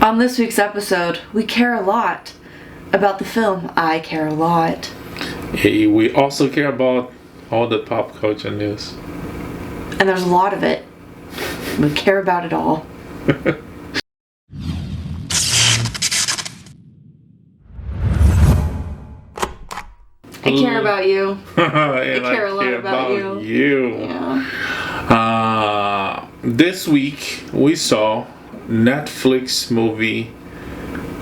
On this week's episode, we care a lot about the film I Care a Lot. Hey, we also care about all the pop culture news. And there's a lot of it. We care about it all. I care about you. I care a lot about you. Yeah. This week we saw Netflix movie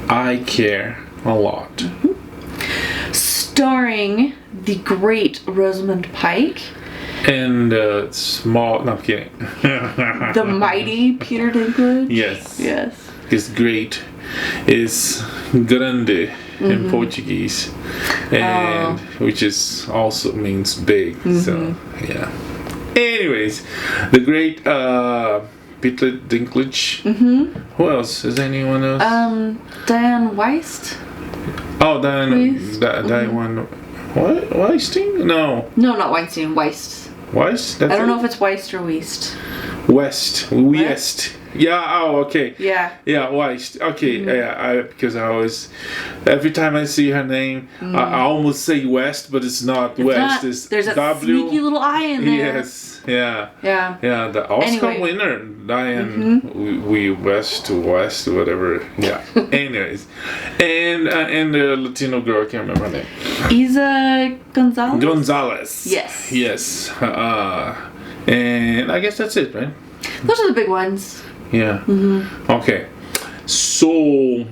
I Care a Lot. Mm-hmm. Starring the great Rosamund Pike. And small, no, I'm kidding. The mighty Peter Dinklage. Yes. Yes. His great is grande in Portuguese, and which is also means big. So yeah. Anyways, the great Peter Dinklage. Who else? Is anyone else? Diane Weist. Oh, Diane. What? Weinstein? No. No, not Weinstein. Weist. Weist? I don't know if it's Weist or Weist. West. Yeah. Oh, okay. Yeah. Yeah, Weist. Okay. Yeah. Because I always, every time I see her name, I almost say West, but it's not West. It's there's a W. sneaky little I in there. Yes. Yeah. Yeah. Yeah. The Oscar winner, Diane. We West to West, whatever. Yeah. Anyways, and the Latino girl, I can't remember her name. Isa Gonzalez. Yes. Yes. And I guess that's it, right? Those are the big ones. Yeah. Okay. So,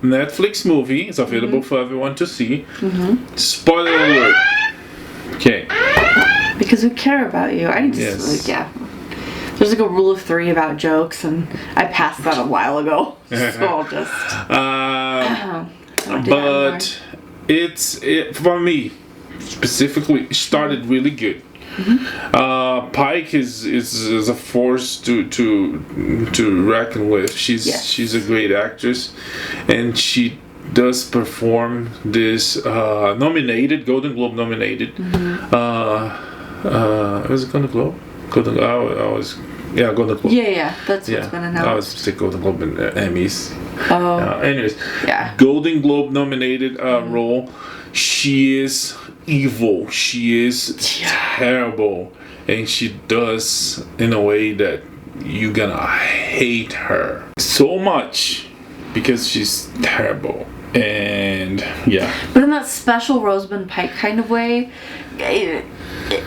Netflix movie is available for everyone to see. Spoiler alert. Okay. Because we care about you. I just, There's like a rule of 3 about jokes, and I passed that a while ago. So I'll just. But it for me specifically started really good. Pike is a force to reckon with. She's a great actress, and she does perform this Golden Globe nominated. Was it Golden Globe? Golden Globe. Yeah, that's what's been announced. I was saying Golden Globe and Emmys. Oh. Anyways, yeah. Golden Globe nominated role. She is evil. She is terrible, and she does in a way that you're gonna hate her so much because she's terrible. And but in that special Rosamund Pike kind of way,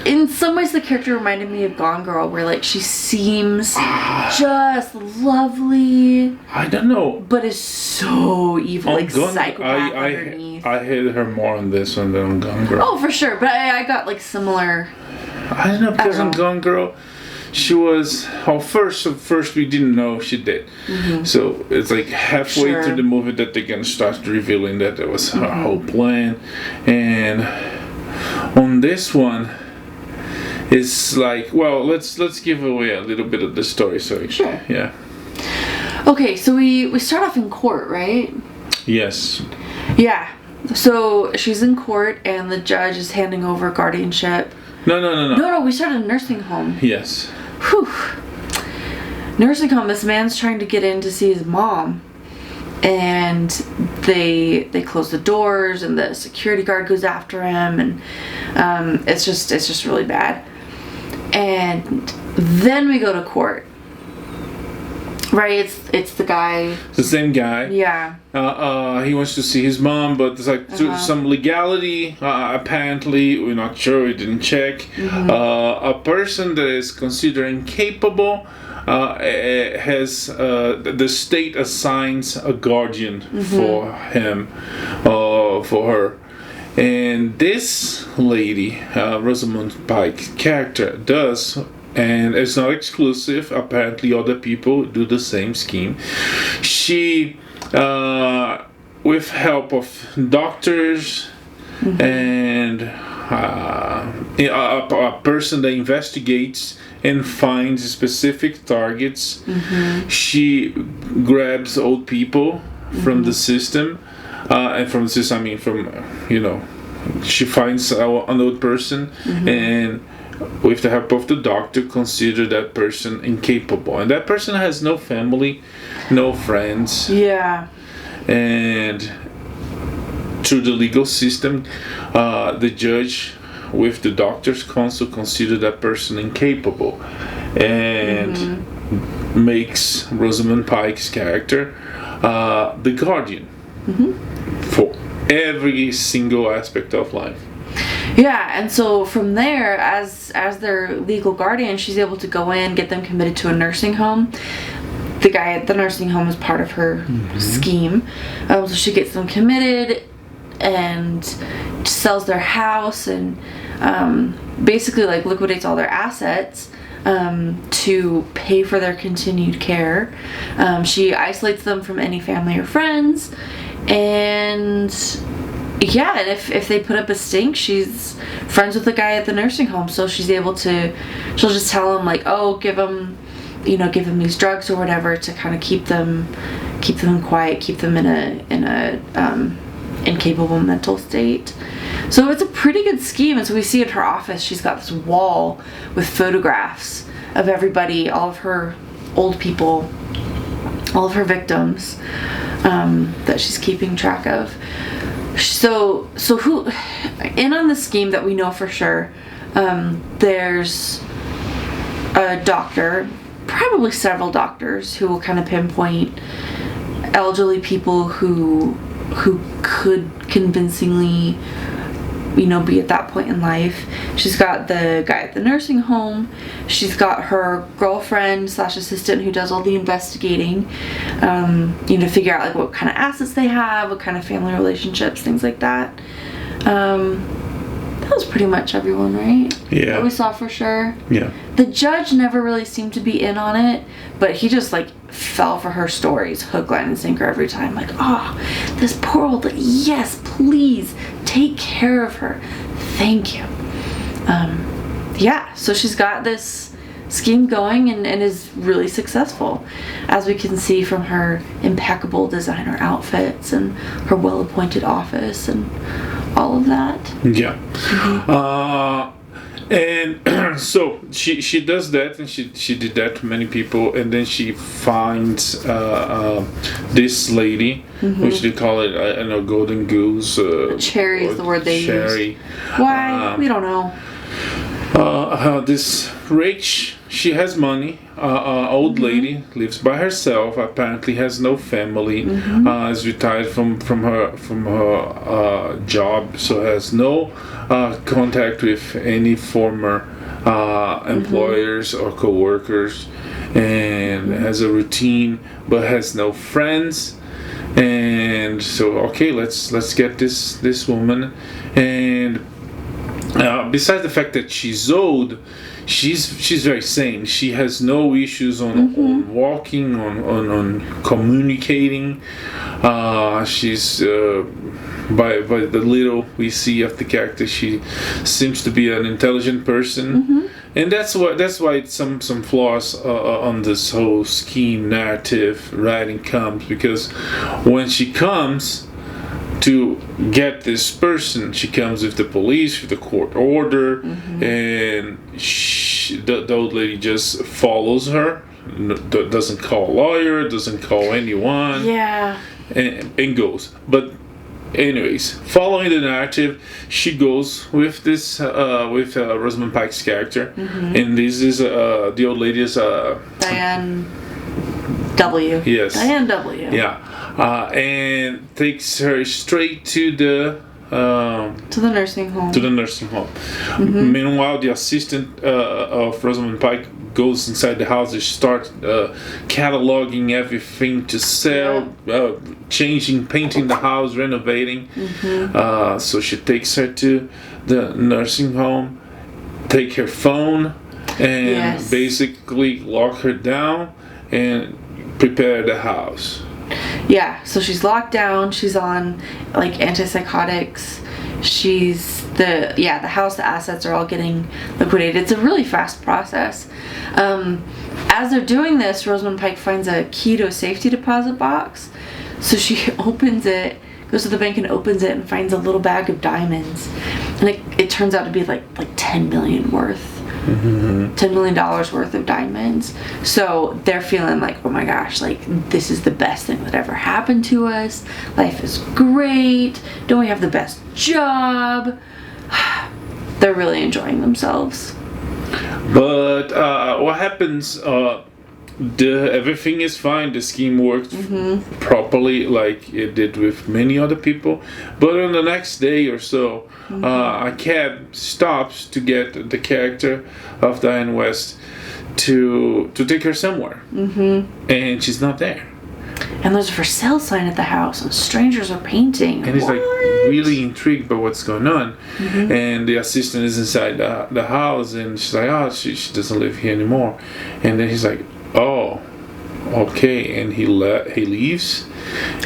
in some ways the character reminded me of Gone Girl, where like she seems just lovely. I don't know, but is so evil, like psychopath underneath. I hated her more on this one than on Gone Girl. Oh, for sure, but I got like similar. I don't know, because on Gone Girl, she was first we didn't know she did. So it's like halfway through the movie that they're gonna start revealing that that was her whole plan. And on this one, it's like, well, let's give away a little bit of the story. So sure. Yeah. Okay, so we start off in court, right? Yes. Yeah. So she's in court, and the judge is handing over guardianship. No. No, we started a nursing home. Yes. Whew. Nursing home, this man's trying to get in to see his mom. And they close the doors, and the security guard goes after him, and it's just really bad. And then we go to court. Right, it's the guy. The same guy. Yeah. He wants to see his mom, but there's like some legality. Apparently, we're not sure. We didn't check. A person that is considered incapable has the state assigns a guardian for him, for her. And this lady, Rosamund Pike character, does. And it's not exclusive. Apparently, other people do the same scheme. She, with help of doctors and a person that investigates and finds specific targets, she grabs old people from the system, and from the system, I mean, from she finds an old person and with the help of the doctor, consider that person incapable. And that person has no family, no friends. Yeah. And through the legal system, the judge, with the doctor's counsel, consider that person incapable. And makes Rosamund Pike's character the guardian for every single aspect of life. Yeah, and so from there, as their legal guardian, she's able to go in, get them committed to a nursing home. The guy at the nursing home is part of her scheme. So she gets them committed and sells their house and basically like liquidates all their assets to pay for their continued care. She isolates them from any family or friends, and yeah, and if they put up a stink, she's friends with the guy at the nursing home, so she's able to, she'll just tell him like, oh, give him these drugs or whatever to kind of keep them quiet, keep them in a incapable mental state. So it's a pretty good scheme. And so we see at her office, she's got this wall with photographs of everybody, all of her old people, all of her victims that she's keeping track of. So who in on the scheme that we know for sure? There's a doctor, probably several doctors, who will kind of pinpoint elderly people who could convincingly, be at that point in life. She's got the guy at the nursing home. She's got her girlfriend / assistant who does all the investigating, to figure out like what kind of assets they have, what kind of family relationships, things like that. That was pretty much everyone, right? Yeah. That we saw for sure. Yeah. The judge never really seemed to be in on it, but he just like fell for her stories, hook, line, and sinker every time. Like, oh, this poor old lady. Yes, please take care of her. Thank you. Yeah, so she's got this scheme going and is really successful, as we can see from her impeccable designer outfits and her well-appointed office and all of that. Yeah. And so she does that, and she did that to many people, and then she finds this lady, which they call it, I don't know, golden goose. Cherry is the word they cherry. use. Why? We don't know. This rich, she has money, old lady, lives by herself, apparently has no family, is retired from her job, so has no contact with any former employers or co-workers, and has a routine but has no friends. And so, okay, let's get this woman. And besides the fact that she's old, she's very sane. She has no issues on walking, on communicating. She's by the little we see of the character, she seems to be an intelligent person, and that's why some flaws on this whole scheme narrative writing comes, because when she comes to get this person, she comes with the police, with the court order, and the old lady just follows her, doesn't call a lawyer, doesn't call anyone, and goes. But anyways, following the narrative, she goes with this with Rosamund Pike's character, and this is the old lady is Diane W. Yes. Diane W. Yeah. And takes her straight to the nursing home. Meanwhile, the assistant of Rosamund Pike goes inside the house and starts cataloging everything to sell, changing, painting the house, renovating. So she takes her to the nursing home, take her phone, and basically lock her down and prepare the house. Yeah, so she's locked down, she's on like antipsychotics, the house, the assets are all getting liquidated. It's a really fast process. As they're doing this, Rosamund Pike finds a key to a safety deposit box, so she opens it, goes to the bank and opens it and finds a little bag of diamonds, and it turns out to be like 10 million worth. $10 million worth of diamonds. So they're feeling like, oh my gosh, like this is the best thing that ever happened to us. Life is great. Don't we have the best job? They're really enjoying themselves. But what happens? Everything is fine. The scheme worked properly, like it did with many other people. But on the next day or so, a cab stops to get the character of Diane West to take her somewhere, and she's not there. And there's a for sale sign at the house, and strangers are painting. And he's like really intrigued by what's going on. And the assistant is inside the house, and she's like, oh, she doesn't live here anymore. And then he's like, oh, okay, and he leaves.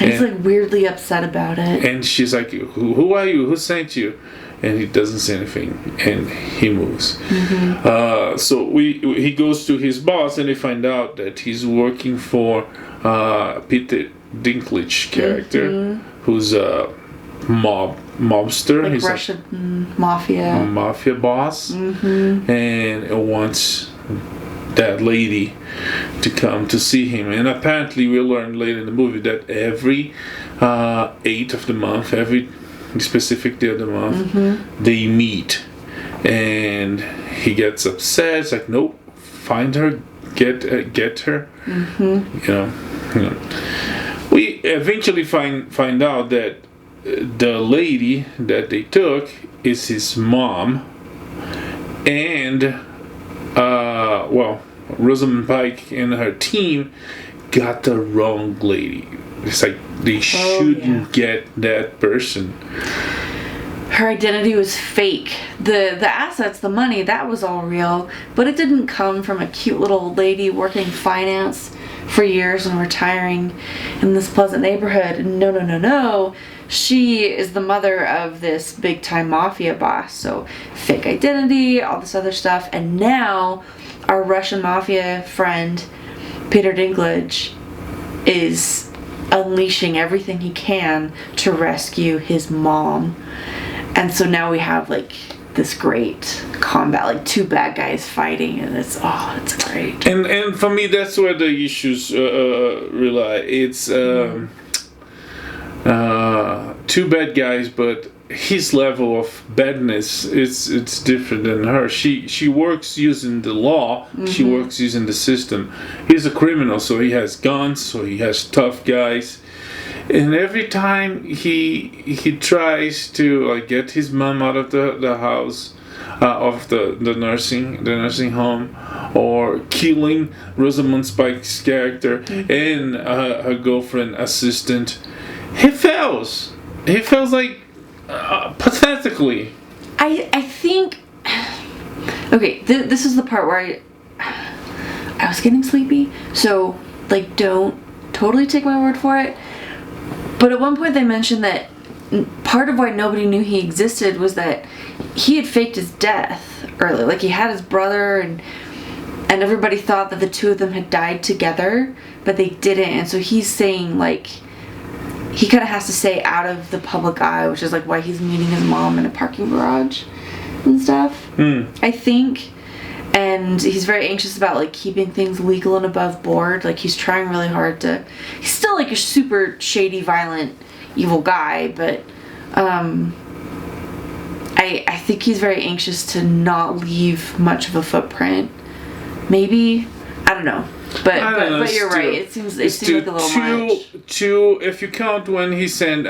And he's like weirdly upset about it. And she's like, who are you? Who sent you? And he doesn't say anything, and he moves. So he goes to his boss, and they find out that he's working for Peter Dinklage character, who's a mobster. Like he's Russian mafia boss, and wants that lady to come to see him. And apparently we learn later in the movie that every 8th of the month, every specific day of the month, they meet, and he gets upset. It's like, nope, find her, get her. You know. We eventually find out that the lady that they took is his mom, and Rosamund Pike and her team got the wrong lady. It's like they shouldn't get that person. Her identity was fake. The assets, the money, that was all real, but it didn't come from a cute little old lady working finance for years and retiring in this pleasant neighborhood. No. She is the mother of this big time mafia boss. So fake identity, all this other stuff, and now our Russian mafia friend Peter Dinklage is unleashing everything he can to rescue his mom. And so now we have like this great combat, like two bad guys fighting, and it's great. And for me, that's where the issues rely. It's two bad guys, but his level of badness it's different than her. She works using the law. She works using the system. He's a criminal, so he has guns, so he has tough guys. And every time he tries to get his mom out of the house, of the nursing home, or killing Rosamund Pike's character and her girlfriend assistant, he fails. He fails like pathetically. I think. Okay, this is the part where I was getting sleepy, so don't totally take my word for it. But at one point they mentioned that part of why nobody knew he existed was that he had faked his death early. Like, he had his brother, and everybody thought that the two of them had died together, but they didn't. And so he's saying, he kind of has to stay out of the public eye, which is why he's meeting his mom in a parking garage and stuff, I think. And he's very anxious about keeping things legal and above board. He's trying really hard to. He's still a super shady, violent, evil guy, but I think he's very anxious to not leave much of a footprint. Maybe, I don't know. But you're right. It seems like a little much. If you count when he sent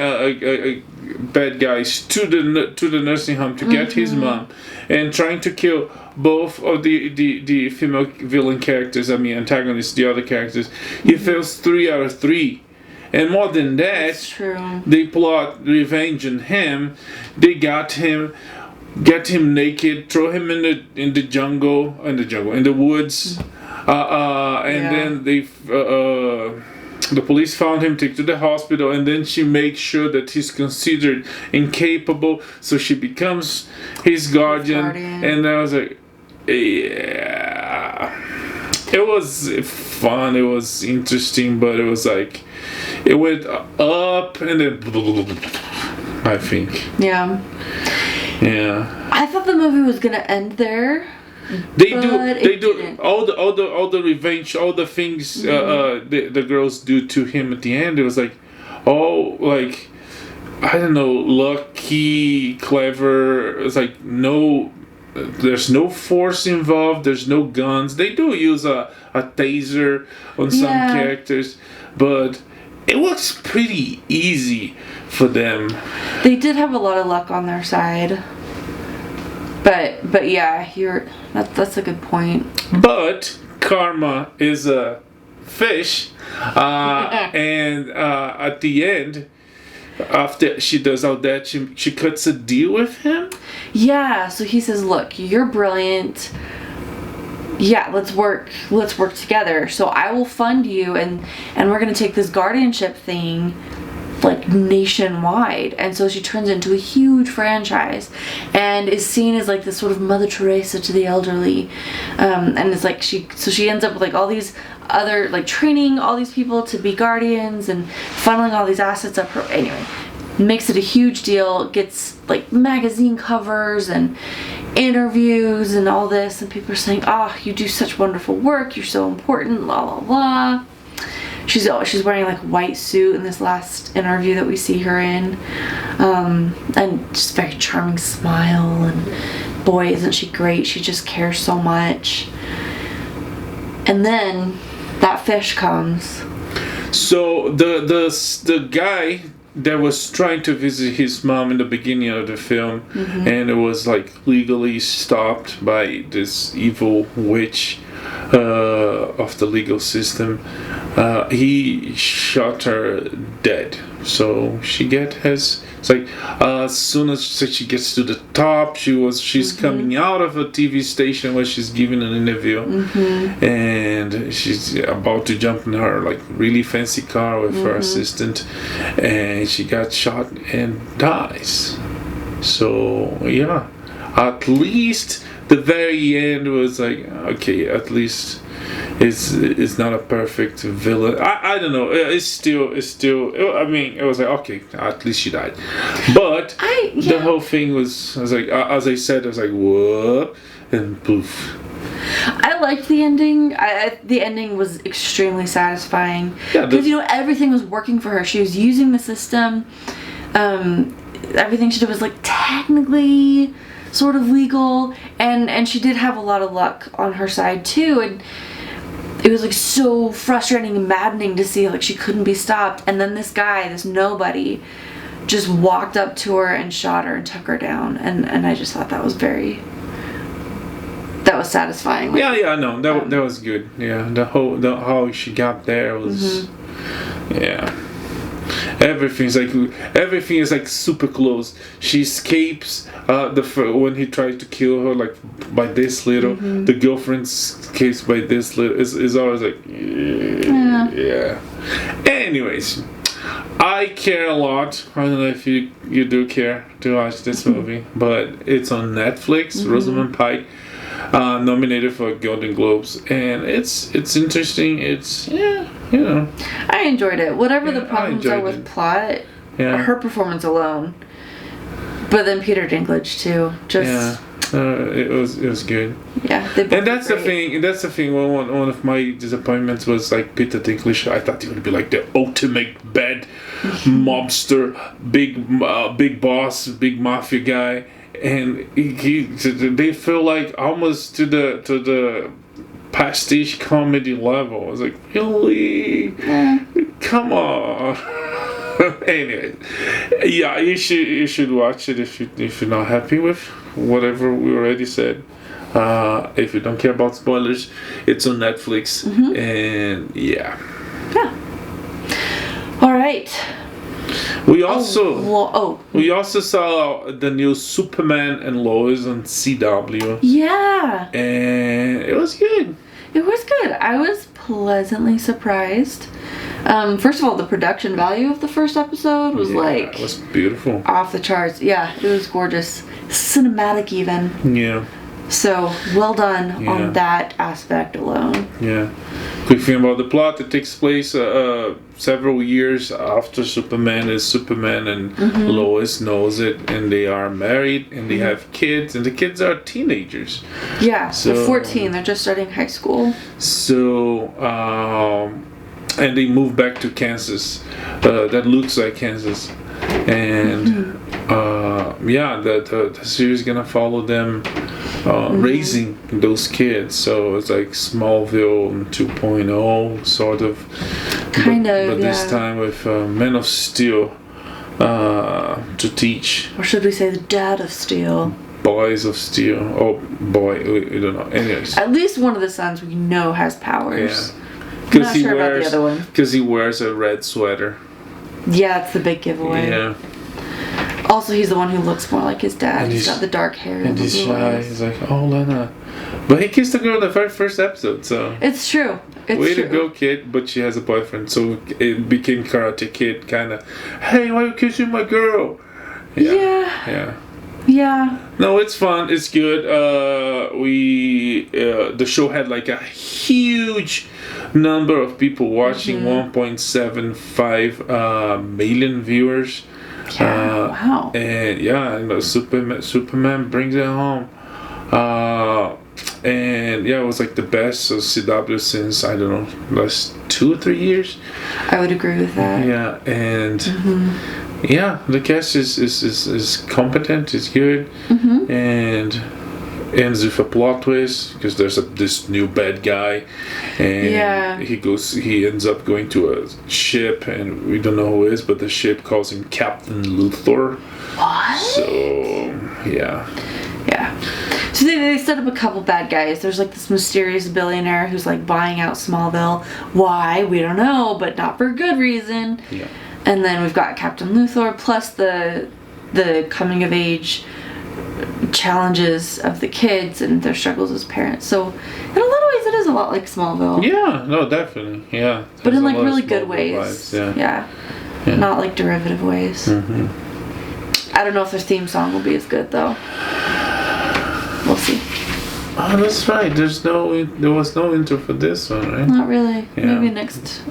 bad guys to the nursing home to get his mom, and trying to kill both of the female villain characters, antagonists, the other characters, he fails 3 out of 3. And more than that, that's true. They plot revenge on him. They get him naked, throw him in the woods, and then the police found him, take to the hospital, and then she makes sure that he's considered incapable, so she becomes his guardian. And I was like, yeah, it was fun, it was interesting, but it was it went up and then I think. Yeah. I thought the movie was gonna end there. They But do all the revenge, all the things the girls do to him at the end. It was like, oh, like, I don't know, lucky, clever. It's like there's no force involved. There's no guns. They do use a taser on some characters, but it looks pretty easy for them. They did have a lot of luck on their side. But yeah, that's a good point. But karma is a fish, and at the end, after she does all that, she cuts a deal with him. Yeah, so he says, "Look, you're brilliant. Yeah, let's work together. So I will fund you, and we're gonna take this guardianship thing like nationwide." And so she turns into a huge franchise and is seen as like this sort of Mother Teresa to the elderly, and it's like she ends up with like all these other, like, training all these people to be guardians and funneling all these assets up her, anyway, makes it a huge deal, gets like magazine covers and interviews and all this, and people are saying, "Oh, you do such wonderful work, you're so important, la la la." She's wearing like a white suit in this last interview that we see her in, and just very charming smile, and boy, isn't she great. She just cares so much. And then that fish comes. So the guy that was trying to visit his mom in the beginning of the film, and it was like legally stopped by this evil witch of the legal system, he shot her dead. So she it's like as soon as she gets to the top, she's coming out of a TV station where she's giving an interview, and she's about to jump in her like really fancy car with her assistant, and she got shot and dies. So yeah, at least the very end was like, okay, at least it's not a perfect villain. I don't know. It's still. I mean, it was like, okay, at least she died. But the whole thing was like, as I said, I was like, whoop, and poof. I liked the ending. The ending was extremely satisfying because everything was working for her. She was using the system. Everything she did was like technically sort of legal, and she did have a lot of luck on her side too, and it was like so frustrating and maddening to see like she couldn't be stopped, and then this nobody just walked up to her and shot her and took her down, and I just thought that was satisfying. Like, no, that was good. Yeah, the how she got there was everything is like super close. She escapes when he tried to kill her, like by this little. The girlfriend escapes by this little. Is always like yeah. Anyways, I care a lot. I don't know if you do care to watch this movie, but it's on Netflix. Rosamund Pike, nominated for Golden Globes, and it's interesting. It's I enjoyed it. Whatever the problems are with plot, her performance alone, but then Peter Dinklage too. It was good. Yeah, and that's the thing. That's the thing. One of my disappointments was like Peter Dinklage. I thought he would be like the ultimate bad mobster, big boss, big mafia guy, and they feel like almost to the pastiche comedy level. I was like, really? Come on. Anyway, yeah, you should watch it if you're not happy with whatever we already said. If you don't care about spoilers, it's on Netflix, and yeah. All right. We also saw the new Superman and Lois on CW. Yeah. And it was good. It was good. I was pleasantly surprised. First of all, the production value of the first episode was it was beautiful. Off the charts. Yeah, it was gorgeous. Cinematic even. Yeah. So, well done on that aspect alone. Yeah. Quick thing about the plot. It takes place several years after Superman is Superman, and Lois knows it, and they are married, and they have kids, and the kids are teenagers. Yeah, so they're 14. They're just starting high school. So, and they move back to Kansas. That looks like Kansas. And the series is gonna follow them raising those kids. So it's like Smallville 2.0 sort of, but this time with Men of Steel to teach. Or should we say the Dad of Steel? Boys of Steel. Oh boy, we don't know. Anyways, at least one of the sons we know has powers. Yeah. I'm not sure about the other one. Because he wears a red sweater. Yeah, it's the big giveaway. Yeah. Also, he's the one who looks more like his dad. He's got the dark hair. And he's shy. He's like, oh, Lena. But he kissed a girl in the very first episode, so. It's true. Way to go, kid. But she has a boyfriend, so it became Karate Kid, kind of. Hey, why are you kissing my girl? Yeah. No, it's fun. It's good. The show had like a huge number of people watching. 1.75 million viewers. Yeah, wow. And Superman brings it home. And it was like the best of CW since, I don't know, last 2 or 3 years. I would agree with that. Yeah, and the cast is competent, it's good, and ends with a plot twist because there's this new bad guy, and he ends up going to a ship, and we don't know who it is, but the ship calls him Captain Luthor. What? So yeah. So they set up a couple bad guys. There's like this mysterious billionaire who's like buying out Smallville. Why? We don't know, but not for good reason. Yeah. And then we've got Captain Luthor plus the coming of age challenges of the kids and their struggles as parents. So in a lot of ways it is a lot like Smallville. Yeah, no, definitely. Yeah. But in like really good ways. Yeah. Not like derivative ways. I don't know if their theme song will be as good though. We'll see. Oh, that's right. There was no intro for this one, right? Not really. Yeah. Maybe next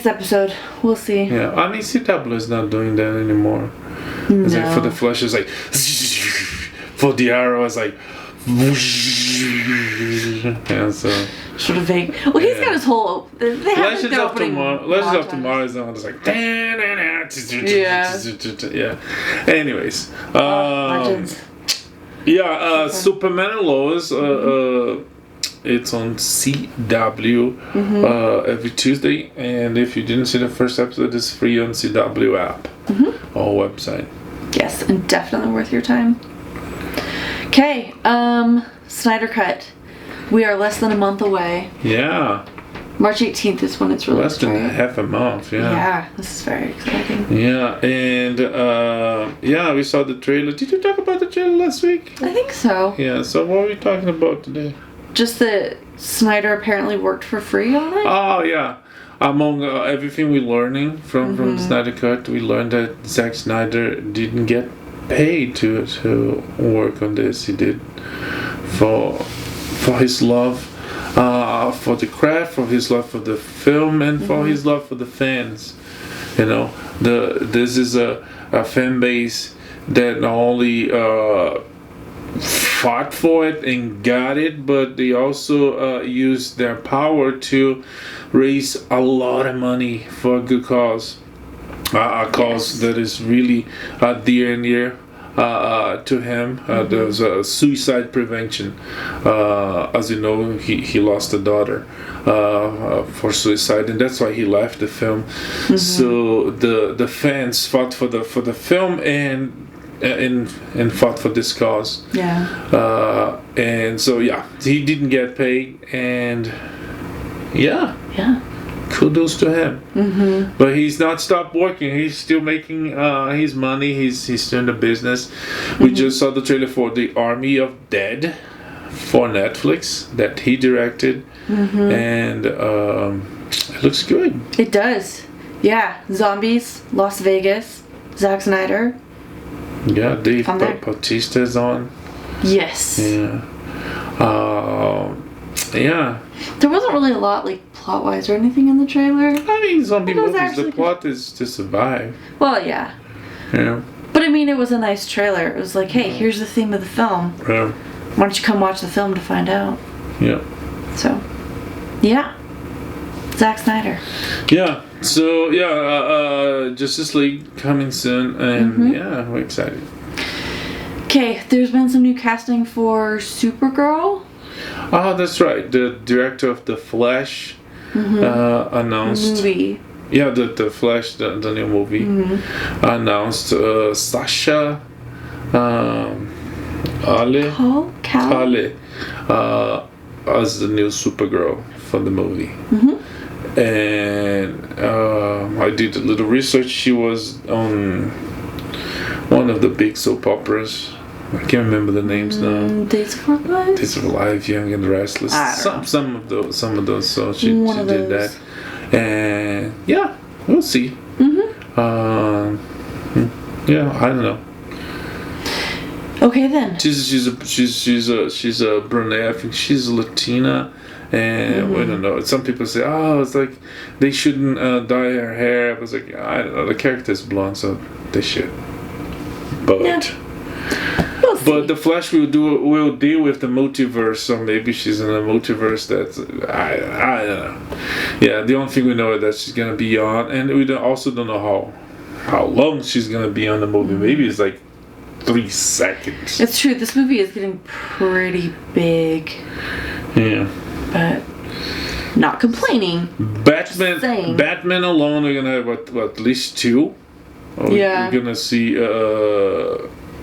episode. We'll see. Yeah, I mean CW is not doing that anymore. It's like for the Flash, it's like for the Arrow, it's like so. Sort of vague. Well, he's got his whole. They have Legends of Tomorrow is the one that's like. Yeah. Anyways. Legends. Superman and Lois. It's on CW every Tuesday, and if you didn't see the first episode, it's free on CW app or website. Yes, and definitely worth your time. Okay, Snyder Cut. We are less than a month away. Yeah. March 18th is when it's released. Less than half a month, Yeah, this is very exciting. Yeah, and we saw the trailer. Did you talk about the trailer last week? I think so. Yeah, so what are we talking about today? Just that Snyder apparently worked for free on it? Oh, yeah. Among everything we're learning from the Snyder Cut, we learned that Zack Snyder didn't get paid to work on this. He did for his love for the craft, for his love for the film, and for his love for the fans. You know, this is a fan base that not only fought for it and got it, but they also used their power to raise a lot of money for a good cause. A cause that is really dear and near to him. There's suicide prevention. As you know, he lost a daughter for suicide, and that's why he left the film. So the fans fought for the film and fought for this cause. And so he didn't get paid, and kudos to him. But he's not stopped working. He's still making his money. He's still in the business. We just saw the trailer for The Army of Dead for Netflix that he directed, and it looks good. It does. Yeah, zombies, Las Vegas, Zack Snyder. Yeah, Dave Bautista's on. Yes. Yeah. There wasn't really a lot, like, plot-wise or anything in the trailer. I mean, zombie It was movies, actually the plot is to survive. Well, yeah. Yeah. But I mean, it was a nice trailer. It was like, hey, here's the theme of the film. Yeah. Why don't you come watch the film to find out? Yeah. So, yeah. Zack Snyder. Yeah. So, yeah, Justice League coming soon. And, yeah, we're excited. Okay, there's been some new casting for Supergirl. Oh, that's right. The director of The Flash announced... Movie. Yeah, the Flash, the new movie, announced Sasha Ale as the new Supergirl for the movie. And I did a little research. She was on one of the big soap operas. I can't remember the names now. Days of Our Lives? Days of Our Lives, Young and the Restless. Some of those. So she did that. And yeah, we'll see. Yeah, I don't know. Okay then. She's a brunette. I think she's a Latina, and we don't know. Some people say, oh, it's like they shouldn't dye her hair. I was like, I don't know. The character's blonde, so they should. But. Yeah. But the Flash will deal with the multiverse, so maybe she's in a multiverse that's I don't know. Yeah, the only thing we know is that she's gonna be on, and we also don't know how long she's gonna be on the movie. Maybe it's like 3 seconds. It's true. This movie is getting pretty big. Yeah. But not complaining. Batman alone, we're gonna have what at least 2. Yeah. We're gonna see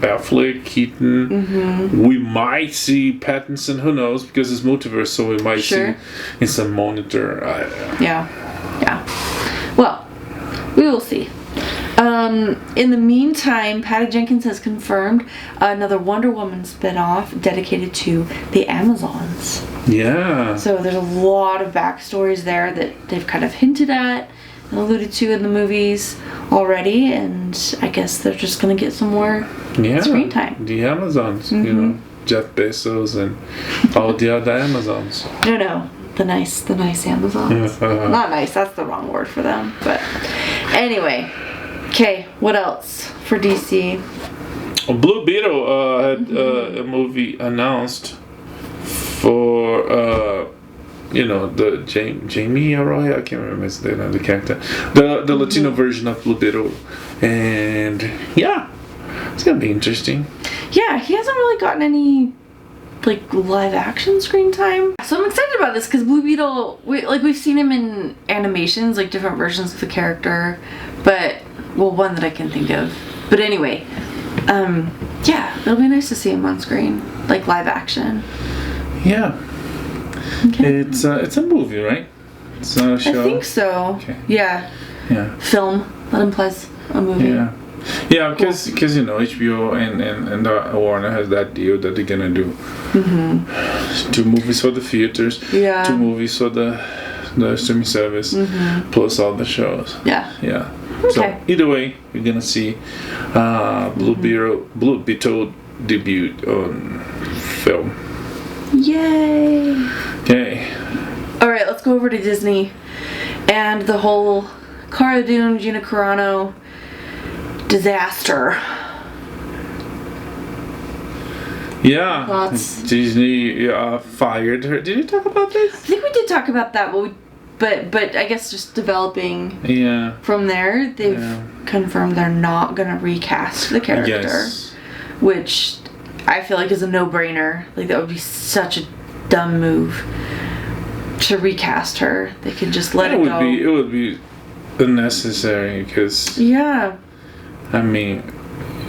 Affleck, Keaton. We might see Pattinson. Who knows? Because it's multiverse, so we might see in some monitor. Yeah. Well, we will see. In the meantime, Patty Jenkins has confirmed another Wonder Woman spinoff dedicated to the Amazons. Yeah. So there's a lot of backstories there that they've kind of hinted at and alluded to in the movies already, and I guess they're just gonna get some more screen time. The Amazons, you know, Jeff Bezos and all the other Amazons. No, the nice Amazons. Not nice. That's the wrong word for them. But anyway, okay. What else for DC? Blue Beetle had a movie announced for. The Jamie Arroyo, I can't remember his name, the character, the Latino version of Blue Beetle, and yeah, it's gonna be interesting. Yeah, he hasn't really gotten any like live action screen time, so I'm excited about this because Blue Beetle, we've seen him in animations, like different versions of the character, but one that I can think of. But anyway, yeah, it'll be nice to see him on screen, like live action. Yeah. Okay. It's a movie, right? It's not a show. I think so. Okay. Yeah. Film. That implies a movie. Yeah, because HBO and Warner has that deal that they're gonna do 2 movies for the theaters, 2 movies for the streaming service, plus all the shows. Yeah. Okay. So either way, we're gonna see Blue Beetle debut on film. Yay! Okay. Alright, let's go over to Disney and the whole Cara Dune, Gina Carano disaster. Yeah. Thoughts? Disney fired her. Did you talk about this? I think we did talk about that, but I guess just developing from there, they've confirmed they're not going to recast the character, which I feel like is a no-brainer. Like, that would be such a dumb move to recast her. They could just let it go. It would be unnecessary because I mean,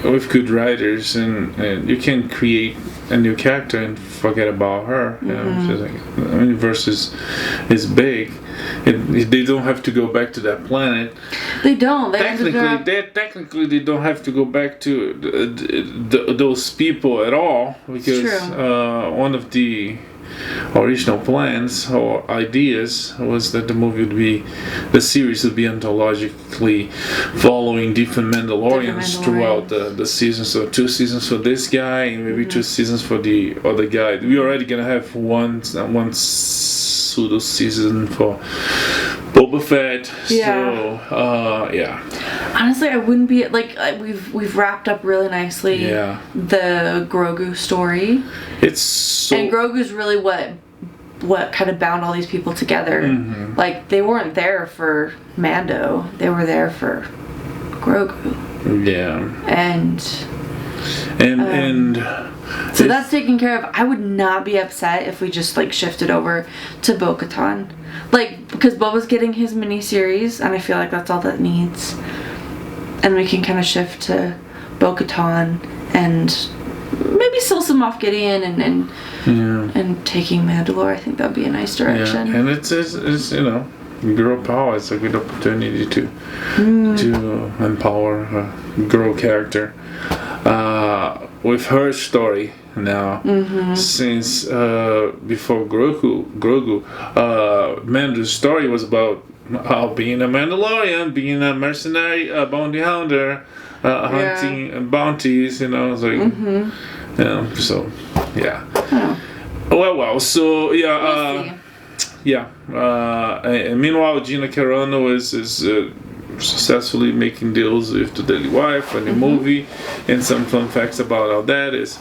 with good writers and you can create a new character and forget about her. You know, like, the universe is big. They don't have to go back to that planet. They don't. Technically, they don't have to go back to those people at all because one of the original plans or ideas was that the series would be anthologically following different Mandalorians throughout the season. So 2 seasons for this guy and maybe 2 seasons for the other guy. We're already gonna have one pseudo season for Boba Fett. Yeah. So yeah. Honestly, I wouldn't be like we've wrapped up really nicely. Yeah. The Grogu story. It's so. And Grogu's really what kind of bound all these people together. Mm-hmm. Like they weren't there for Mando; they were there for Grogu. Yeah. And so that's taken care of. I would not be upset if we just like shifted over to Bo-Katan, like because Boba's getting his miniseries, and I feel like that's all that needs. And we can kind of shift to Bo-Katan and maybe still some Moff Gideon and taking Mandalore. I think that'd be a nice direction. Yeah, and it's girl power. It's a good opportunity to empower a girl character with her story now. Since before Grogu, Mando's story was about being a Mandalorian, being a mercenary, a bounty hunter, hunting bounties. It's like, so yeah. Oh. Well. So yeah. And meanwhile, Gina Carano is successfully making deals with the Daily Wire for the movie, and some fun facts about how that is.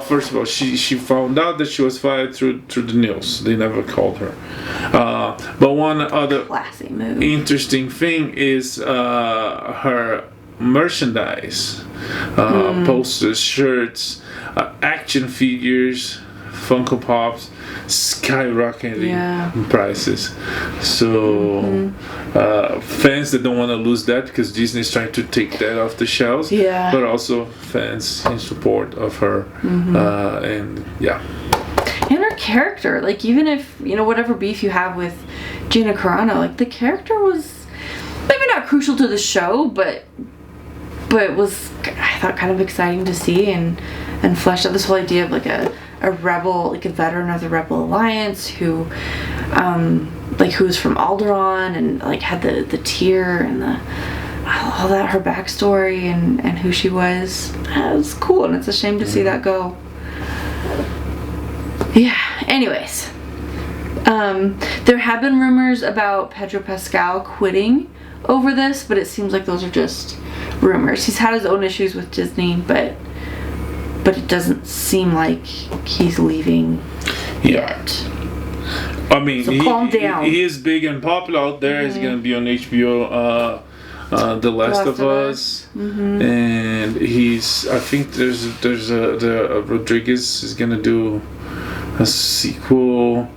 First of all, she found out that she was fired through the news. They never called her. But one other classy move. Interesting thing is her merchandise, posters, shirts, action figures, Funko Pops, skyrocketing prices. So fans that don't want to lose that, because Disney's trying to take that off the shelves, but also fans in support of her, and her character, like even if whatever beef you have with Gina Carano, like the character was maybe not crucial to the show, but it was, I thought, kind of exciting to see and fleshed out this whole idea of like a rebel, like a veteran of the Rebel Alliance who was from Alderaan and like had the tear and all that, her backstory and who she was. It was cool, and it's a shame to see that go. Yeah, anyways. There have been rumors about Pedro Pascal quitting over this, but it seems like those are just rumors. He's had his own issues with Disney, but it doesn't seem like he's leaving yet. I mean, so calm down. He is big and popular out there. He's going to be on HBO, The Last of Us. And I think the Rodriguez is going to do a sequel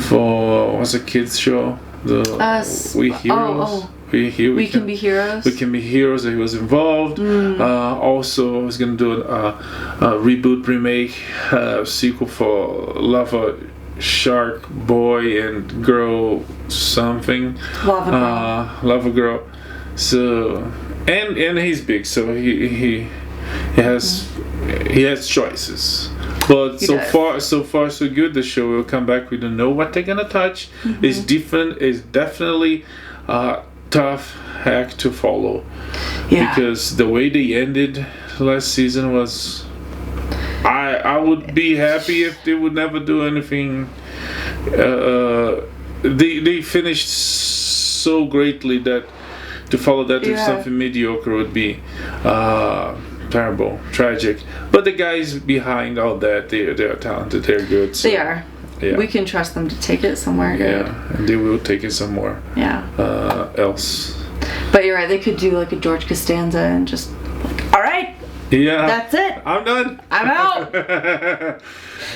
for, what's a kids show? We Heroes. We Can Be Heroes. We Can Be Heroes. He was involved. Also, he's going to do a reboot, remake, sequel for Lava Shark Boy and Girl something. Lava Girl. So, and he's big, so he has choices. But so far so good. The show will come back. We don't know what they're gonna touch. It's different. It's definitely tough act to follow, because the way they ended last season was, I would be happy if they would never do anything. They finished so greatly that to follow that with something mediocre would be terrible, tragic. But the guys behind all that, they are talented, they're good. So, they are. Yeah. We can trust them to take it somewhere good. Yeah, and they will take it somewhere else. But you're right, they could do like a George Costanza and just like, all right, that's it. I'm done. I'm out.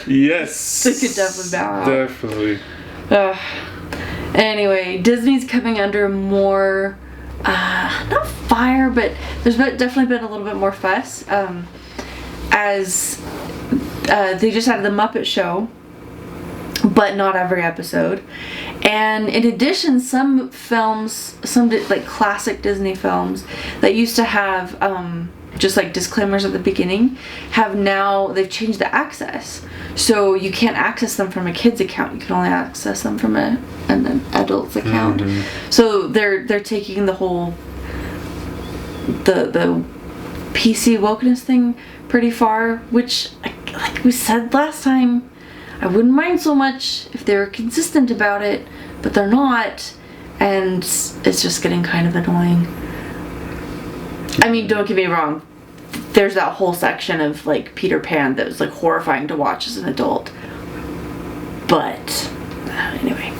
Yes. They could definitely bow out. Definitely. Anyway, Disney's coming under more, not fire, but there's definitely been a little bit more fuss as they just had the Muppet Show, but not every episode. And in addition, some films, like classic Disney films that used to have just like disclaimers at the beginning, they've changed the access. So you can't access them from a kid's account. You can only access them from an adult's account. So they're taking the whole the PC wokeness thing pretty far, which, like we said last time, I wouldn't mind so much if they were consistent about it, but they're not, and it's just getting kind of annoying. I mean, don't get me wrong, there's that whole section of like Peter Pan that was like horrifying to watch as an adult, but anyway,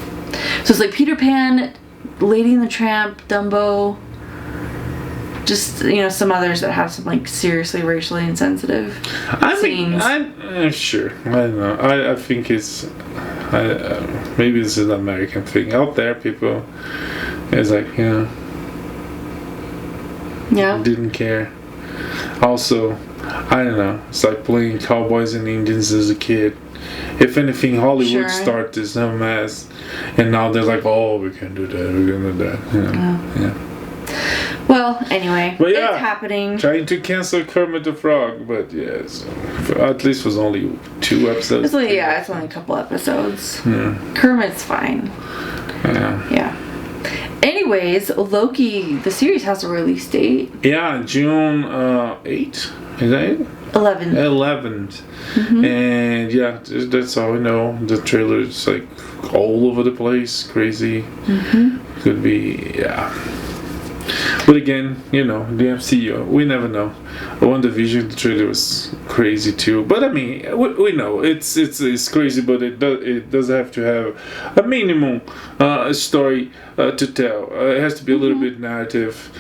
so it's like Peter Pan, Lady and the Tramp, Dumbo, just, you know, some others that have some like seriously racially insensitive scenes. I'm sure. I don't know. I think it's maybe this is an American thing. Out there, people, it's like, you know, didn't care. Also, I don't know. It's like playing Cowboys and Indians as a kid. If anything, Hollywood started this whole mess, and now they're like, oh, we can do that. We're gonna do that. You know? Yeah. Well, anyway, it's happening. Trying to cancel Kermit the Frog, but so at least was only 2 episodes. It's only a couple episodes. Yeah. Kermit's fine. Yeah. Anyways, Loki, the series has a release date. Yeah, June 8th. Is that it? 11th. And yeah, that's all we know. The trailer is like all over the place, crazy. Could be, But again, you know, the MCU, we never know. WandaVision, the trailer was crazy too. But I mean, we know it's crazy, but it does have to have a minimum story to tell. It has to be a little bit narrative,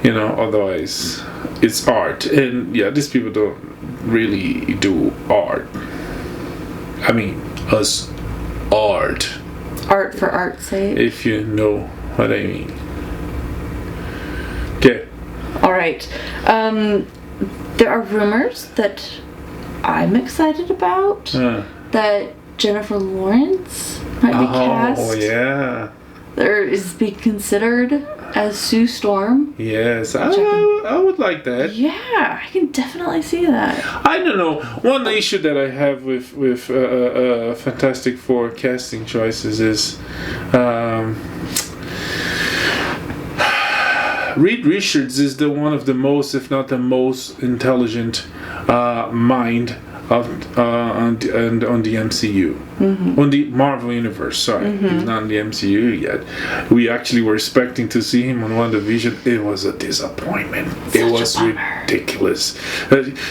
you know. Otherwise, it's art, and these people don't really do art. I mean, us art. Art for art's sake. If you know what I mean. Okay. All right. There are rumors that I'm excited about that Jennifer Lawrence might be cast. Oh yeah. There is being considered as Sue Storm. Yes, I would like that. Yeah, I can definitely see that. I don't know. One issue that I have with Fantastic Four casting choices is. Reed Richards is one of the most, if not the most intelligent mind on the MCU, on the Marvel universe. Sorry, he's not in the MCU yet. We actually were expecting to see him on WandaVision. It was a disappointment. It was ridiculous.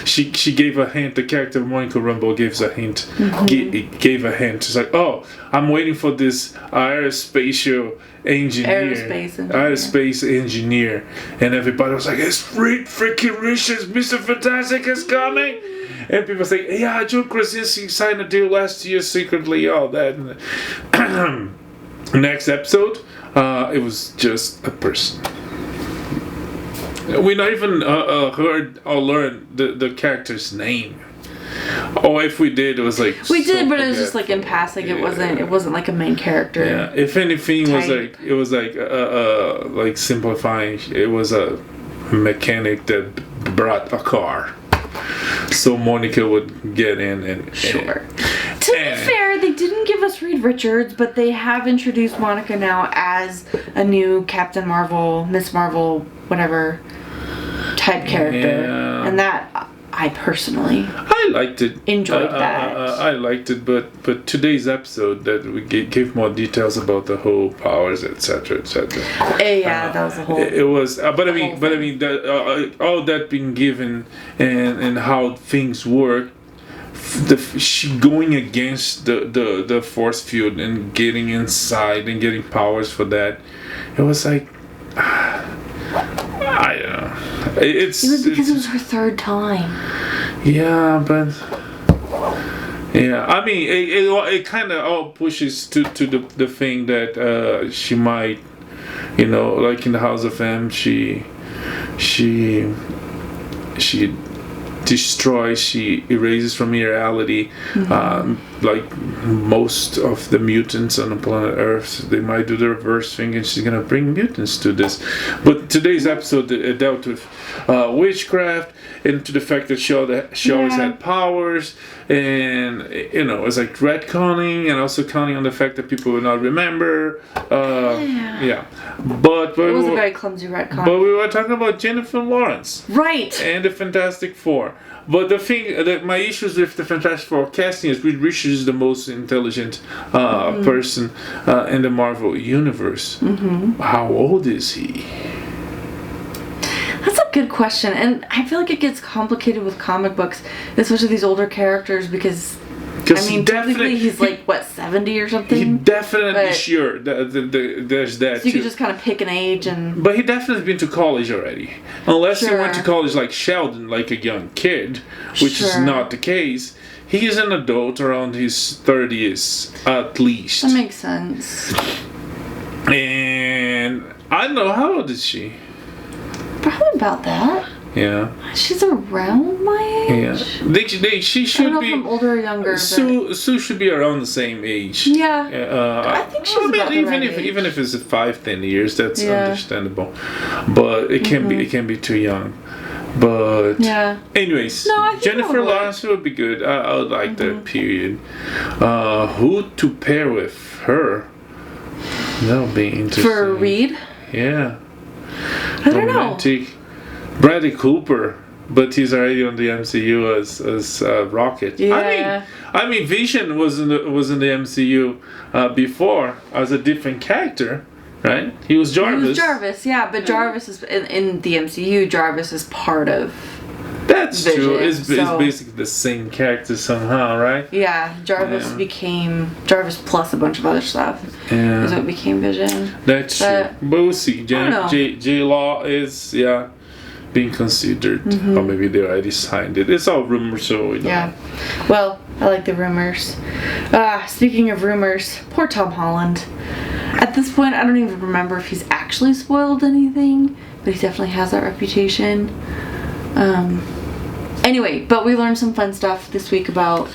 She gave a hint. The character of Monica Rambeau gave a hint. Gave a hint. It's like, oh, I'm waiting for this aerospace engineer, and everybody was like, it's freaking Richards, Mr. Fantastic is coming, and people say, yeah, John Krasinski signed a deal last year secretly, all that. Next episode, it was just a person. We not even heard or learned the character's name. Or if we did, it was like we did, but it was just like in passing. It wasn't like a main character. Yeah, if anything, it was like simplifying. It was a mechanic that brought a car, so Monica would get in and sure. To be fair, they didn't give us Reed Richards, but they have introduced Monica now as a new Captain Marvel, Miss Marvel, whatever type character, and that. I personally liked it. Enjoyed that. I liked it, but today's episode that we gave more details about the whole powers, etc., etc. That was the whole. It was, but I mean, that, all that being given and how things work. She going against the force field and getting inside and getting powers for that. It was like. I don't know. It was because it was her third time. Yeah, but I mean, it kind of all pushes to the thing that she might, you know, like in the House of M, she destroys, she erases from reality like most of the mutants on the planet Earth, they might do the reverse thing, and she's gonna bring mutants to this. But today's episode dealt with witchcraft, and to the fact that she always had powers, and it's like retconning, and also counting on the fact that people will not remember. But it was a very clumsy retcon. But we were talking about Jennifer Lawrence, right? And the Fantastic Four. But the thing that my issues with the Fantastic Four casting is Reed Richards is the most intelligent person in the Marvel universe. Mm-hmm. How old is he? That's a good question, and I feel like it gets complicated with comic books, especially these older characters, because technically he's like 70 or something. He definitely sure. There's that. So you could just kind of pick an age and. But he definitely been to college already, unless he went to college like Sheldon, like a young kid, which is not the case. He is an adult around his 30s at least. That makes sense. And I don't know, how old is she? Probably about that. Yeah. She's around my age. Yeah. She should I don't know be. if I'm older or younger. Sue should be around the same age. Yeah. I think she's about the right age. Even if it's 5-10 years, that's understandable. But it can be too young. But anyways, Jennifer Lawrence would be good. I would like that period. Who to pair with her? That'll be interesting. For Reed? Yeah. I don't know. Bradley Cooper, but he's already on the MCU as Rocket. Yeah. I mean, Vision was in the MCU before as a different character, right? He was Jarvis. He was Jarvis, yeah, but Jarvis is in the MCU. Jarvis is part of. That's Vision, true. It's basically the same character somehow, right? Yeah, Jarvis became Jarvis plus a bunch of other stuff. Yeah. So it became Vision. That's true. But we'll see. J Law is being considered, or maybe they already signed it. It's all rumors, so Yeah. Well, I like the rumors. Speaking of rumors, poor Tom Holland. At this point, I don't even remember if he's actually spoiled anything, but he definitely has that reputation. Anyway, but we learned some fun stuff this week about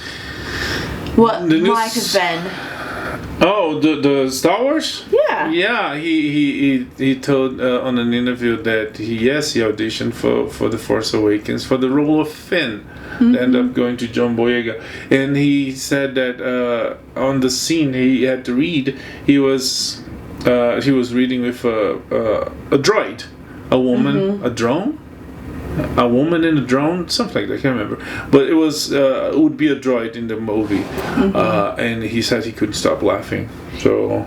what Mike has been. Oh, the Star Wars? Yeah. Yeah, he told on an interview that he auditioned for The Force Awakens for the role of Finn. Ended up going to John Boyega, and he said that on the scene he had to read, he was reading with a droid, a woman, a drone. A woman in a drone, something like that, I can't remember. But it would be a droid in the movie. And he said he couldn't stop laughing. So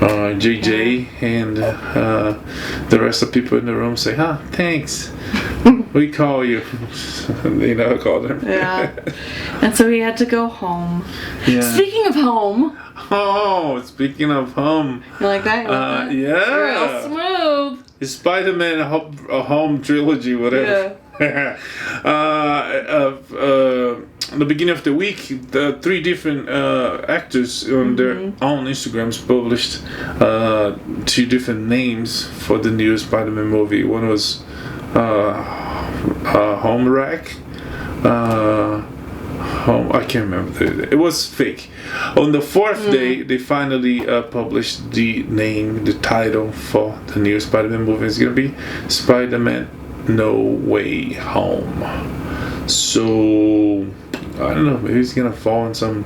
JJ and the rest of the people in the room say, thanks. We call you. They never called him. Yeah. And so he had to go home. Yeah. Speaking of home. Oh, speaking of home. You like that? Yeah. Real smooth. Spider-Man a home trilogy, whatever. Yeah. The beginning of the week, the 3 different actors on their own Instagrams published 2 different names for the new Spider-Man movie. One was Home Wreck. I can't remember. It was fake. On the 4th day, they finally published the title for the new Spider-Man movie. It's gonna be Spider-Man No Way Home. So I don't know. Maybe he's gonna fall in some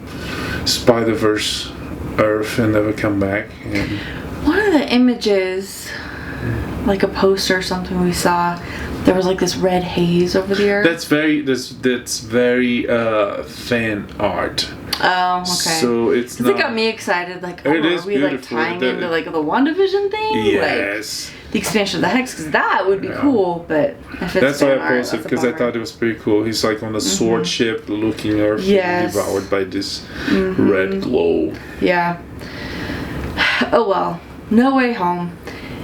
Spider-Verse Earth and never come back. And one of the images, like a poster or something we saw, there was like this red haze over the earth. That's very fan art. Oh, okay. So it's not. It got me excited. Like, it is are we like tying into like the WandaVision thing? Yes. Like, the expansion of the Hex, because that would be cool. But if it's that's why I art, posted, because I thought it was pretty cool. He's like on a sword ship, looking Earth being devoured by this red glow. Yeah. Oh well. No Way Home.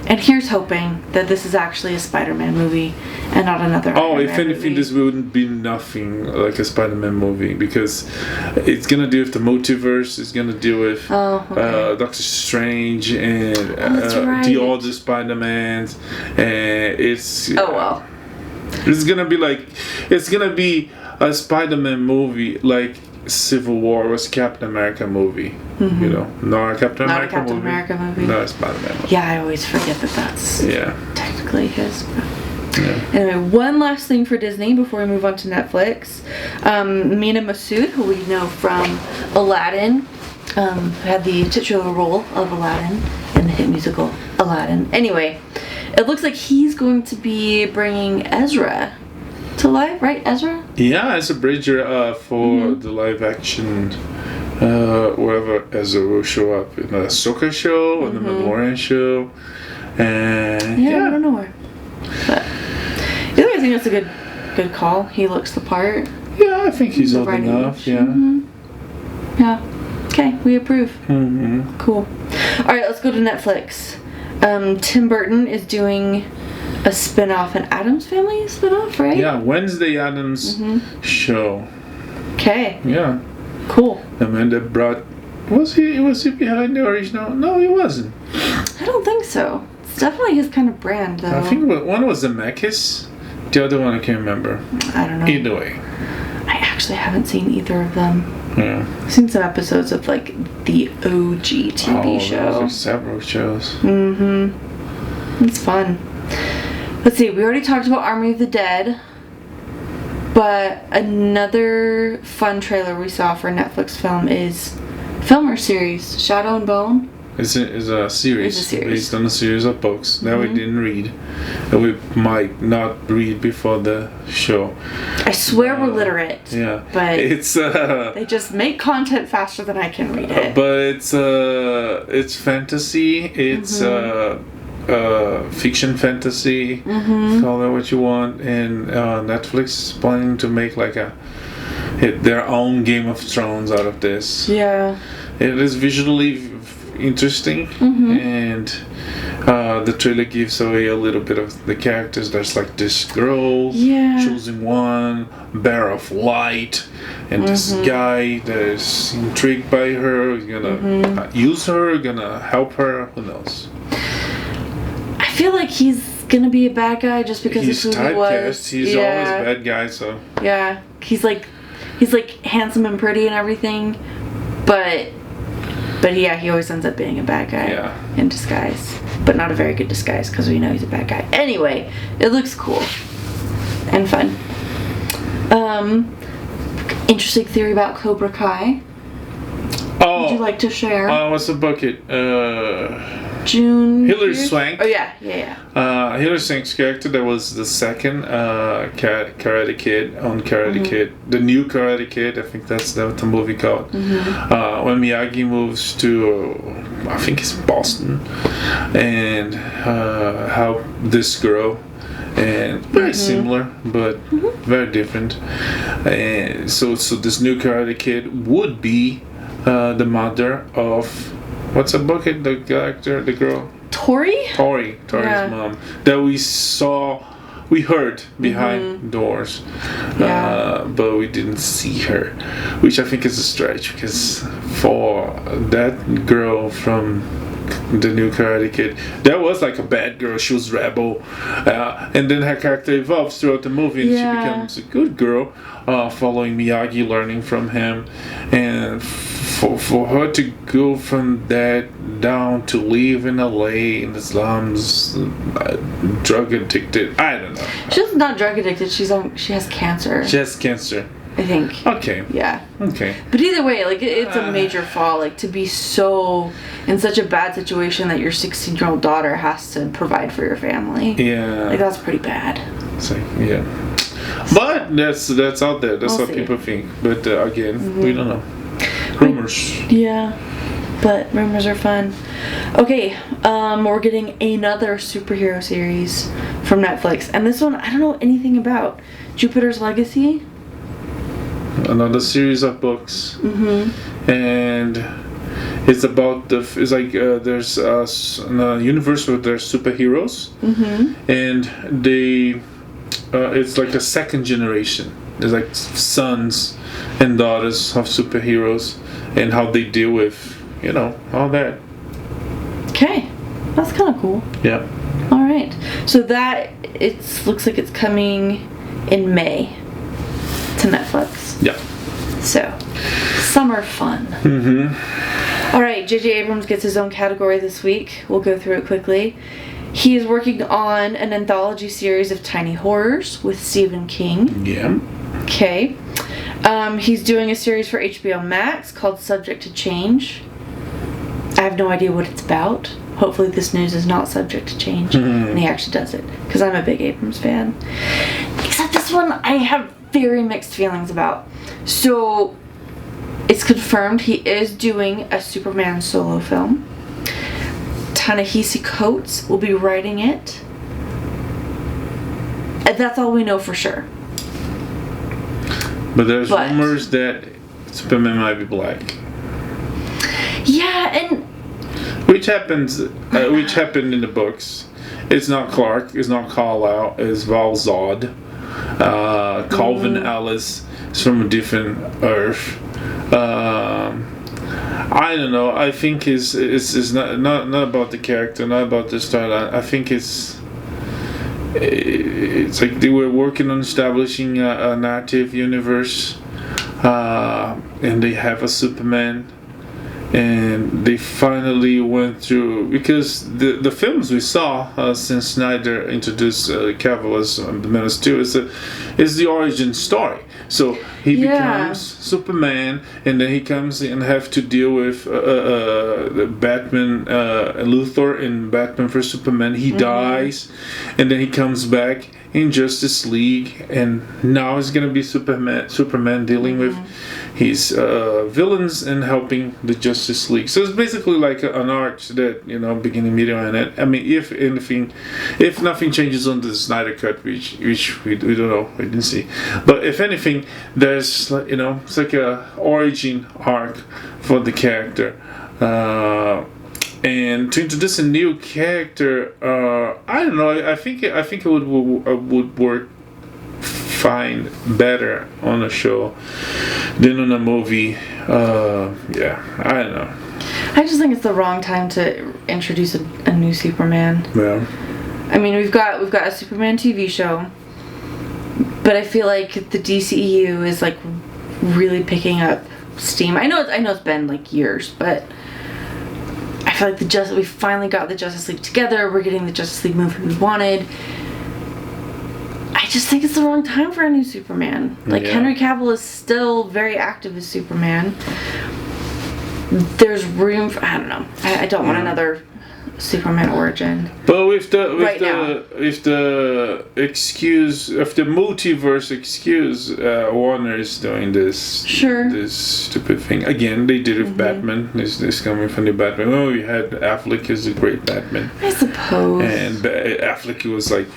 And here's hoping that this is actually a Spider-Man movie and not another Iron if Man anything, movie. this wouldn't be nothing like a Spider-Man movie, because it's gonna deal with the multiverse. It's gonna deal with Doctor Strange and the other Spider-Mans, and it's it's gonna be a Spider-Man movie like Civil War was Captain America movie. You know, not a Captain Not America a Captain movie. America movie. No, it's Spider-Man movie. Yeah, I always forget that that's technically his. Yeah. Anyway, one last thing for Disney before we move on to Netflix. Mena Massoud, who we know from Aladdin, had the titular role of Aladdin in the hit musical Aladdin. Anyway, it looks like he's going to be bringing Ezra to life, right? Ezra? Yeah, as a bridger for the live action, wherever Ezra will show up in the Ahsoka show, in the Mandalorian show, and I don't know where. But either way, I think that's a good call. He looks the part. Yeah, I think he's old enough. Yeah. Yeah. Okay, we approve. Cool. All right, let's go to Netflix. Tim Burton is doing a spin-off, an Addams Family spin-off, right? Yeah, Wednesday Addams show. Okay. Yeah. Cool. Amanda brought. Was he behind the original? No, he wasn't. I don't think so. It's definitely his kind of brand, though. I think one was Zemeckis. The other one I can't remember. I don't know. Either way. I actually haven't seen either of them. Yeah. I've seen some episodes of like the OG TV show. There's several shows. It's fun. Let's see, we already talked about Army of the Dead, but another fun trailer we saw for a Netflix film is Filmer series, Shadow and Bone. It's a series. It's a series. Based on a series of books that we didn't read. And we might not read before the show. I swear we're literate. Yeah. But it's they just make content faster than I can read it. But it's fantasy. It's fiction fantasy. Call it what you want. And Netflix is planning to make like their own Game of Thrones out of this. Yeah. It is visually interesting, and the trailer gives away a little bit of the characters. There's like this girl choosing one, bearer of light, and this guy that is intrigued by her, is gonna use her, gonna help her, who knows. I feel like he's gonna be a bad guy just because he's this movie was. He's always a bad guy, so. Yeah, he's like handsome and pretty and everything, but yeah, he always ends up being a bad guy in disguise. But not a very good disguise because we know he's a bad guy. Anyway, it looks cool and fun. Interesting theory about Cobra Kai. Oh. Would you like to share? What's the bucket? June. Hilary Swank. Oh yeah. Hilary Swank's character, that was the second Karate Kid on Karate Kid, the new Karate Kid. I think that's what the movie called. When Miyagi moves to, I think it's Boston, and how this girl, and very similar but very different. And so this new Karate Kid would be the mother of. What's a bucket? The character, the girl? Tori's mom. That we heard behind doors. But we didn't see her. Which I think is a stretch, because for that girl from the new Karate Kid, that was like a bad girl. She was rebel. And then her character evolves throughout the movie, and she becomes a good girl, following Miyagi, learning from him. And for her to go from that down to live in LA in the slums, drug addicted, I don't know. She's not drug addicted. She has cancer. She has cancer. I think. Okay. Yeah. Okay. But either way, like it's a major fall. Like to be so in such a bad situation that your 16-year-old daughter has to provide for your family. Yeah. Like that's pretty bad. It's like, yeah. But that's out there. That's what people think. But again, we don't know. Rumors. Yeah. But rumors are fun. Okay, we're getting another superhero series from Netflix. And this one, I don't know anything about. Jupiter's Legacy? Another series of books. And it's about there's a universe where there's superheroes. And they, it's like a second generation. There's like sons and daughters of superheroes and how they deal with, all that. Okay, that's kind of cool. Yeah. All right, so that looks like it's coming in May to Netflix. Yeah. So Summer fun. Mm-hmm. All right, J.J. Abrams gets his own category this week. We'll go through it quickly. He is working on an anthology series of tiny horrors with Stephen King. Yeah. Okay. He's doing a series for HBO Max called Subject to Change. I have no idea what it's about. Hopefully this news is not subject to change. And he actually does it. Because I'm a big Abrams fan. Except this one I have very mixed feelings about. So, it's confirmed he is doing a Superman solo film. Ta-Nehisi Coates will be writing it. And that's all we know for sure. But there's rumors that Superman might be black. Yeah, and which happened in the books. It's not Clark. It's not Kal-El. It's Val Zod. Calvin Ellis is from a different Earth. I don't know. I think it's not about the character, not about the storyline. I think it's like they were working on establishing a narrative universe, and they have a Superman, and they finally went through, because the films we saw since Snyder introduced Cavill as the Man of Steel is the origin story. So he becomes Superman, and then he comes and have to deal with Batman, Luthor in Batman vs Superman. He dies, and then he comes back in Justice League, and now he's gonna be Superman dealing with his villains and helping the Justice League. So it's basically like an arc that, beginning, middle, and end. I mean, if nothing changes on the Snyder cut, which we don't know, we didn't see. But if anything, there's it's like a origin arc for the character. And to introduce a new character, I don't know. I think it would work fine better on a show than on a movie. I don't know. I just think it's the wrong time to introduce a new Superman. Yeah. I mean, we've got a Superman TV show, but I feel like the DCEU is like really picking up steam. I know it's been like years, but I feel like we finally got the Justice League together. We're getting the Justice League movie we wanted. I just think it's the wrong time for a new Superman. Like, Henry Cavill is still very active as Superman. There's room for, I don't know. I don't want another Superman origin. But if the multiverse excuse, Warner is doing this stupid thing again. They did it with Batman. This coming from the Batman. Oh, we had Affleck as a great Batman, I suppose. And Affleck was like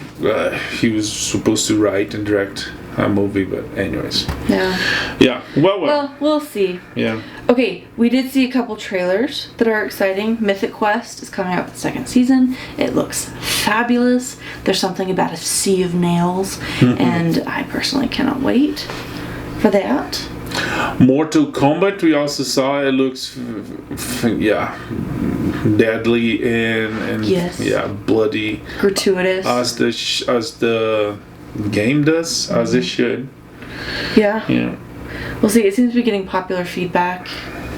he was supposed to write and direct a movie, but anyways. Yeah. Well, we'll see. Yeah. Okay, we did see a couple trailers that are exciting. Mythic Quest is coming out with the second season. It looks fabulous. There's something about a sea of nails, and I personally cannot wait for that. Mortal Kombat, we also saw. It looks, deadly and bloody, gratuitous, as the game does, as it should. Yeah. We'll see. It seems to be getting popular feedback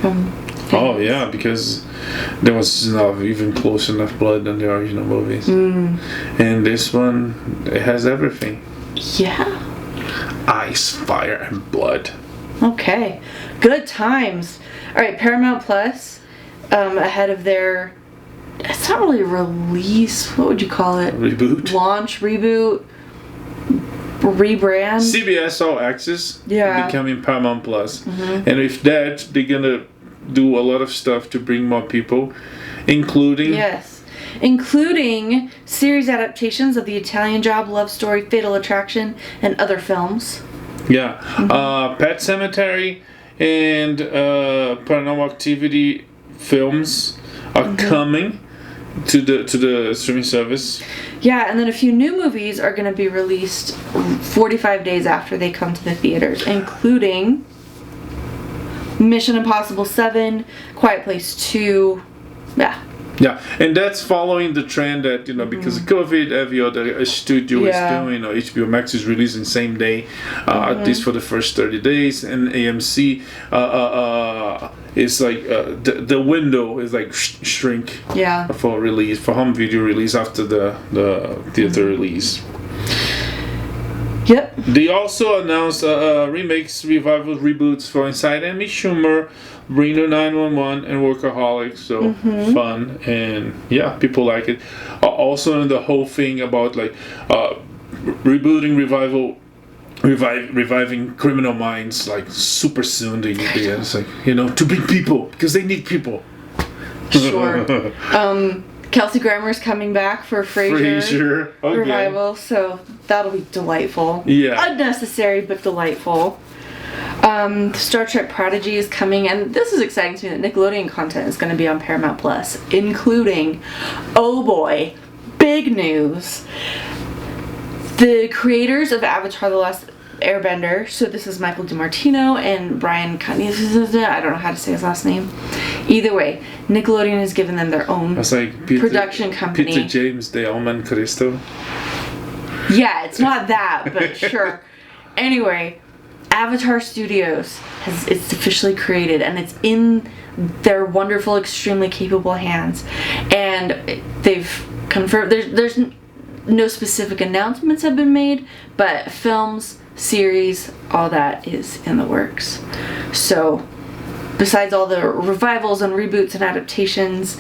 from fans. Oh yeah, because there was not even close enough blood than the original movies. And this one, it has everything. Yeah. Ice, fire, and blood. Okay. Good times. Alright, Paramount Plus, ahead of their, it's not really a release, what would you call it? Reboot? Launch, reboot, rebrand. CBS All Access becoming Paramount Plus. And with that, they're gonna do a lot of stuff to bring more people, including series adaptations of The Italian Job, Love Story, Fatal Attraction, and other films. Pet Sematary and Paranormal Activity films are coming to the streaming service. Yeah, and then a few new movies are going to be released 45 days after they come to the theaters, including Mission Impossible 7, Quiet Place 2. Yeah, Yeah, and that's following the trend that, because of COVID, every other studio is doing. HBO Max is releasing same day, at least for the first 30 days, and AMC is like the window is like shrink for release, for home video release after the theater release. Yep. They also announced remakes, revivals, reboots for Inside Amy Schumer, Reno 911, and Workaholics. So fun, and people like it. Also, the whole thing about like rebooting, reviving Criminal Minds like super soon. It's like to bring people because they need people. Sure. Kelsey Grammer's coming back for Frasier revival, so that'll be delightful. Yeah. Unnecessary, but delightful. Star Trek Prodigy is coming, and this is exciting to me that Nickelodeon content is going to be on Paramount Plus, including, oh boy, big news. The creators of Avatar: The Last Airbender, so this is Michael DiMartino and Brian Cunningham, I don't know how to say his last name. Either way, Nickelodeon has given them their own production company. Peter James de Alman Cristo. Yeah, it's not that, but sure. Anyway, Avatar Studios it's officially created, and it's in their wonderful, extremely capable hands. And they've confirmed there's no specific announcements have been made, but films, series, all that is in the works. So besides all the revivals and reboots and adaptations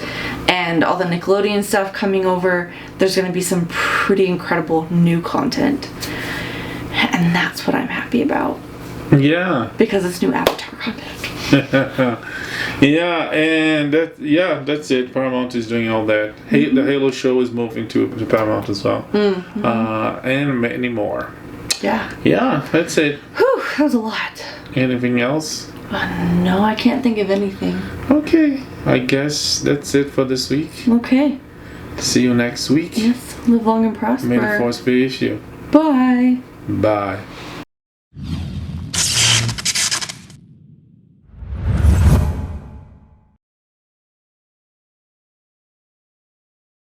and all the Nickelodeon stuff coming over, there's going to be some pretty incredible new content. And that's what I'm happy about. Yeah. Because it's new Avatar content. And that's it. Paramount is doing all that. The Halo show is moving to Paramount as well. And many more. Yeah, that's it. Whew, that was a lot. Anything else? No, I can't think of anything. Okay, I guess that's it for this week. Okay. See you next week. Yes, live long and prosper. May the force be with you. Bye. Bye.